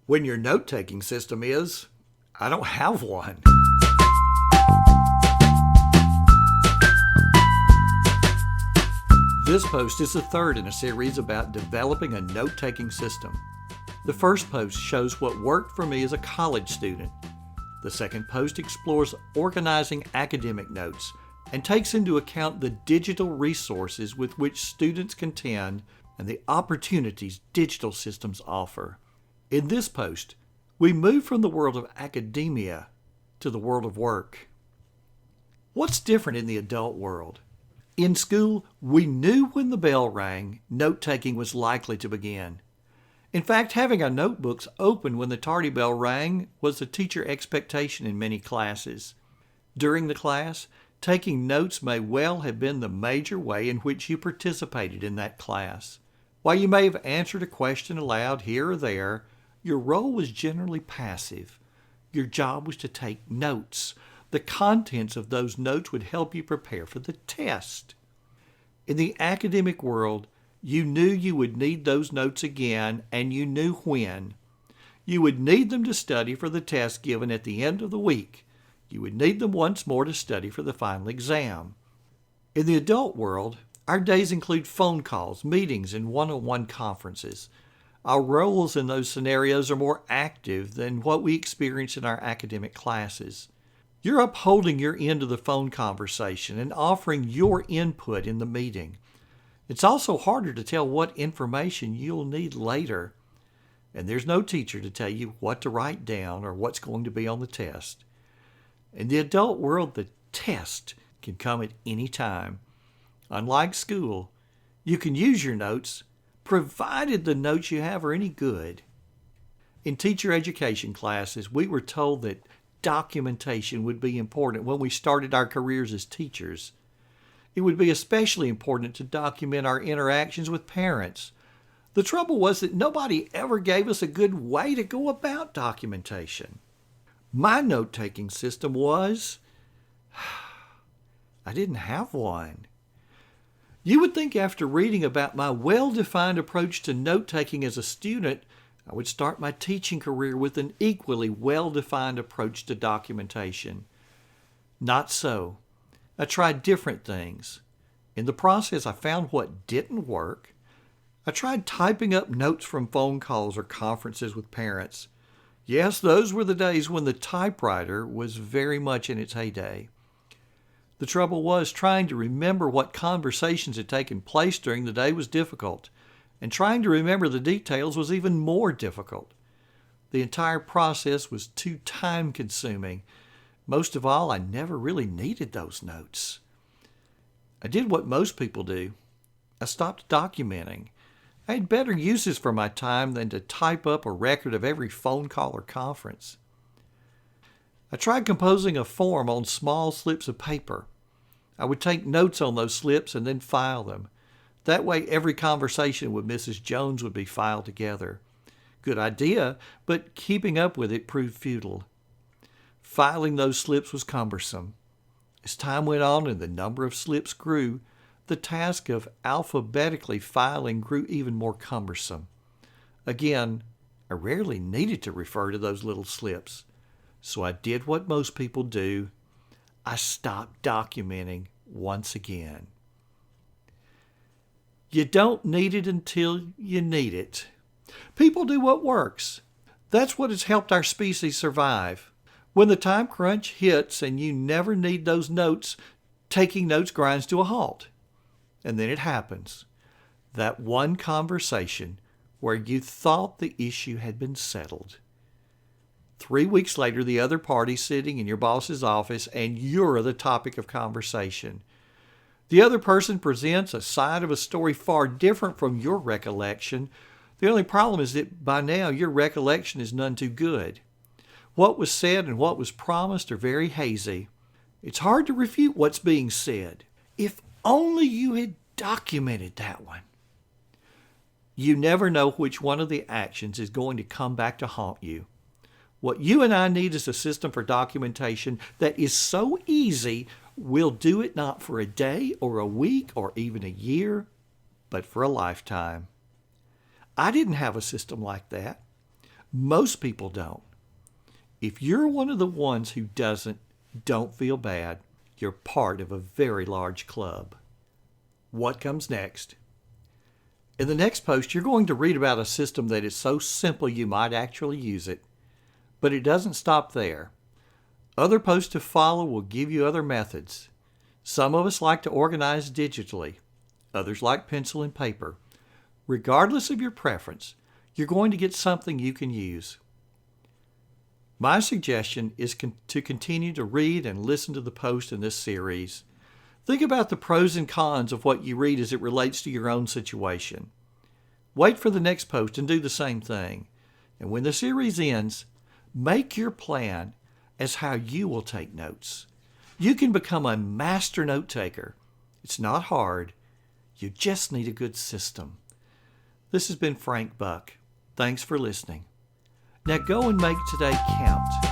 when your note-taking system is, I don't have one. This post is the third in a series about developing a note-taking system. The first post shows what worked for me as a college student. The second post explores organizing academic notes and takes into account the digital resources with which students contend and the opportunities digital systems offer. In this post, we move from the world of academia to the world of work. What's different in the adult world? In school, we knew when the bell rang, note-taking was likely to begin. In fact, having our notebooks open when the tardy bell rang was a teacher expectation in many classes. During the class, taking notes may well have been the major way in which you participated in that class. While you may have answered a question aloud here or there, your role was generally passive. Your job was to take notes. The contents of those notes would help you prepare for the test. In the academic world, you knew you would need those notes again, and you knew when. You would need them to study for the test given at the end of the week. You would need them once more to study for the final exam. In the adult world, our days include phone calls, meetings, and one-on-one conferences. Our roles in those scenarios are more active than what we experience in our academic classes. You're upholding your end of the phone conversation and offering your input in the meeting. It's also harder to tell what information you'll need later. And there's no teacher to tell you what to write down or what's going to be on the test. In the adult world, the test can come at any time. Unlike school, you can use your notes, provided the notes you have are any good. In teacher education classes, we were told that documentation would be important when we started our careers as teachers. It would be especially important to document our interactions with parents. The trouble was that nobody ever gave us a good way to go about documentation. My note-taking system was, I didn't have one. You would think after reading about my well-defined approach to note-taking as a student, I would start my teaching career with an equally well-defined approach to documentation. Not so. I tried different things. In the process, I found what didn't work. I tried typing up notes from phone calls or conferences with parents. Yes, those were the days when the typewriter was very much in its heyday. The trouble was, trying to remember what conversations had taken place during the day was difficult, and trying to remember the details was even more difficult. The entire process was too time-consuming. Most of all, I never really needed those notes. I did what most people do. I stopped documenting. I had better uses for my time than to type up a record of every phone call or conference. I tried composing a form on small slips of paper. I would take notes on those slips and then file them. That way every conversation with Mrs. Jones would be filed together. Good idea, but keeping up with it proved futile. Filing those slips was cumbersome. As time went on and the number of slips grew, the task of alphabetically filing grew even more cumbersome. Again, I rarely needed to refer to those little slips. So I did what most people do. I stopped documenting once again. You don't need it until you need it. People do what works. That's what has helped our species survive. When the time crunch hits and you never need those notes, taking notes grinds to a halt. And then it happens. That one conversation where you thought the issue had been settled. 3 weeks later, the other party's sitting in your boss's office and you're the topic of conversation. The other person presents a side of a story far different from your recollection. The only problem is that by now your recollection is none too good. What was said and what was promised are very hazy. It's hard to refute what's being said. If only you had documented that one. You never know which one of the actions is going to come back to haunt you. What you and I need is a system for documentation that is so easy, we'll do it not for a day or a week or even a year, but for a lifetime. I didn't have a system like that. Most people don't. If you're one of the ones who don't feel bad. You're part of a very large club. What comes next? In the next post, you're going to read about a system that is so simple you might actually use it. But it doesn't stop there. Other posts to follow will give you other methods. Some of us like to organize digitally. Others like pencil and paper. Regardless of your preference, you're going to get something you can use. My suggestion is to continue to read and listen to the posts in this series. Think about the pros and cons of what you read as it relates to your own situation. Wait for the next post and do the same thing. And when the series ends, make your plan as how you will take notes. You can become a master note taker. It's not hard. You just need a good system. This has been Frank Buck. Thanks for listening. Now go and make today count.